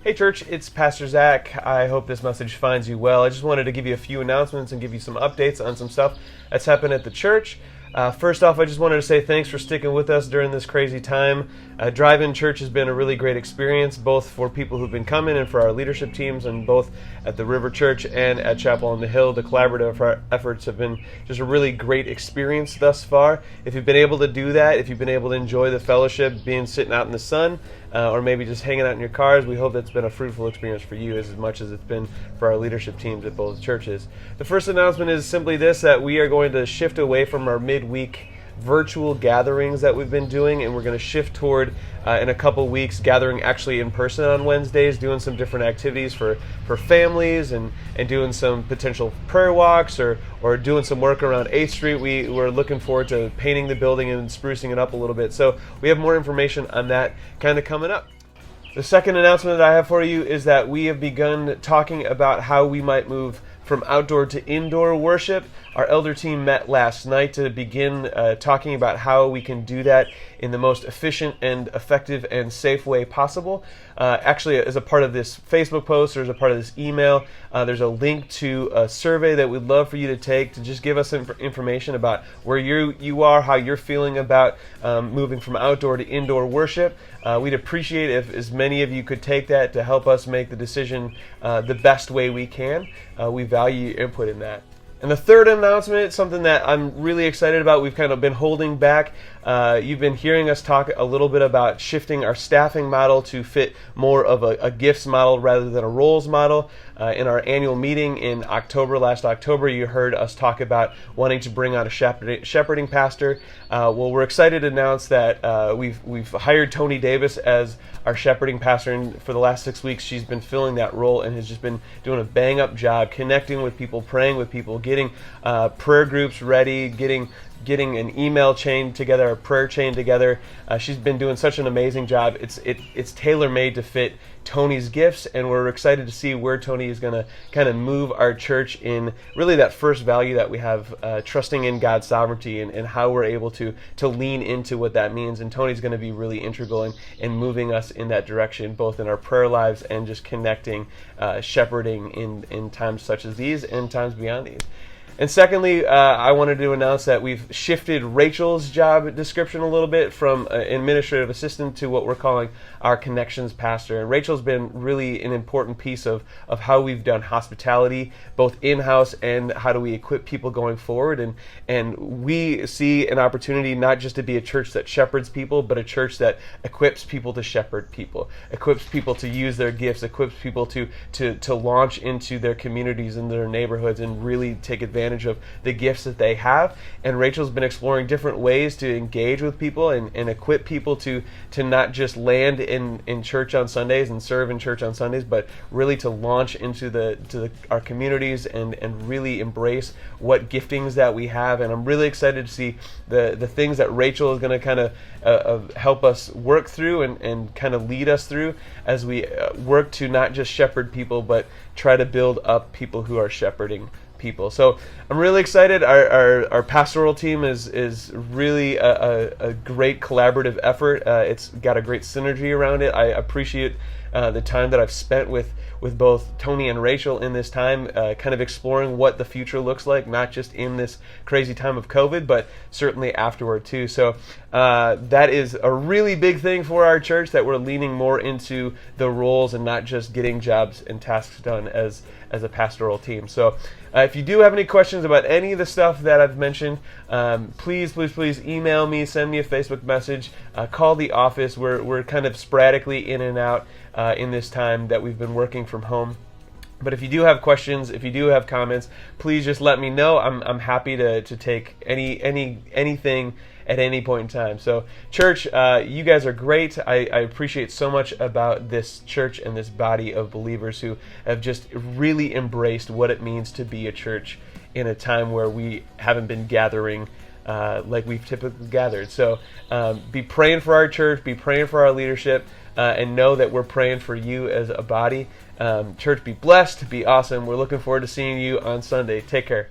Hey church, it's Pastor Zach. I hope this message finds you well. I just wanted to give you a few announcements and give you some updates on some stuff that's happened at the church. First off, I just wanted to say thanks for sticking with us during this crazy time. Drive-in church has been a really great experience, both for people who've been coming and for our leadership teams, and both at the River Church and at Chapel on the Hill. The collaborative efforts have been just a really great experience thus far. If you've been able to do that, if you've been able to enjoy the fellowship, being sitting out in the sun, or maybe just hanging out in your cars, we hope that's been a fruitful experience for you as much as it's been for our leadership teams at both churches. The first announcement is simply this, that we are going to shift away from our midweek virtual gatherings that we've been doing, and we're going to shift toward, in a couple weeks, gathering actually in person on Wednesdays, doing some different activities for families, and doing some potential prayer walks, or doing some work around 8th Street. We're looking forward to painting the building and sprucing it up a little bit. So we have more information on that kind of coming up. The second announcement that I have for you is that we have begun talking about how we might move from outdoor to indoor worship. Our elder team met last night to begin talking about how we can do that in the most efficient and effective and safe way possible. Actually, as a part of this Facebook post, or as a part of this email, there's a link to a survey that we'd love for you to take to just give us information about where you are, how you're feeling about moving from outdoor to indoor worship. We'd appreciate if as many of you could take that to help us make the decision the best way we can. We value your input in that. And the third announcement, something that I'm really excited about, we've kind of been holding back. You've been hearing us talk a little bit about shifting our staffing model to fit more of a gifts model rather than a roles model. In our annual meeting in last October, you heard us talk about wanting to bring on a shepherding pastor. Well, we're excited to announce that we've hired Tony Davis as our shepherding pastor, and for the last 6 weeks, she's been filling that role and has just been doing a bang-up job connecting with people, praying with people, getting prayer groups ready, getting an email chain together, a prayer chain together. She's been doing such an amazing job. It's tailor-made to fit Tony's gifts, and we're excited to see where Tony is going to kind of move our church in really that first value that we have, trusting in God's sovereignty, and how we're able to lean into what that means. And Tony's going to be really integral in moving us in that direction, both in our prayer lives and just connecting, shepherding in times such as these and times beyond these. And secondly, I wanted to announce that we've shifted Rachel's job description a little bit from administrative assistant to what we're calling our connections pastor. And Rachel's been really an important piece of how we've done hospitality, both in-house and how do we equip people going forward. And we see an opportunity not just to be a church that shepherds people, but a church that equips people to shepherd people, equips people to use their gifts, equips people to launch into their communities and their neighborhoods and really take advantage of the gifts that they have. And Rachel's been exploring different ways to engage with people and equip people to not just land in church on Sundays and serve in church on Sundays, but really to launch into our communities and really embrace what giftings that we have. And I'm really excited to see the things that Rachel is going to kind of help us work through and kind of lead us through as we work to not just shepherd people, but try to build up people who are shepherding people. So I'm really excited. Our pastoral team is really a great collaborative effort. It's got a great synergy around it. I appreciate the time that I've spent with both Tony and Rachel in this time, kind of exploring what the future looks like, not just in this crazy time of COVID, but certainly afterward too. So that is a really big thing for our church, that we're leaning more into the roles and not just getting jobs and tasks done as a pastoral team. So if you do have any questions about any of the stuff that I've mentioned, please email me, send me a Facebook message, call the office. We're kind of sporadically in and out in this time that we've been working from home. But if you do have questions, if you do have comments, please just let me know. I'm happy to take anything at any point in time. So church, you guys are great. I appreciate so much about this church and this body of believers who have just really embraced what it means to be a church in a time where we haven't been gathering like we've typically gathered. So be praying for our church, be praying for our leadership, and know that we're praying for you as a body. Church, be blessed, be awesome. We're looking forward to seeing you on Sunday. Take care.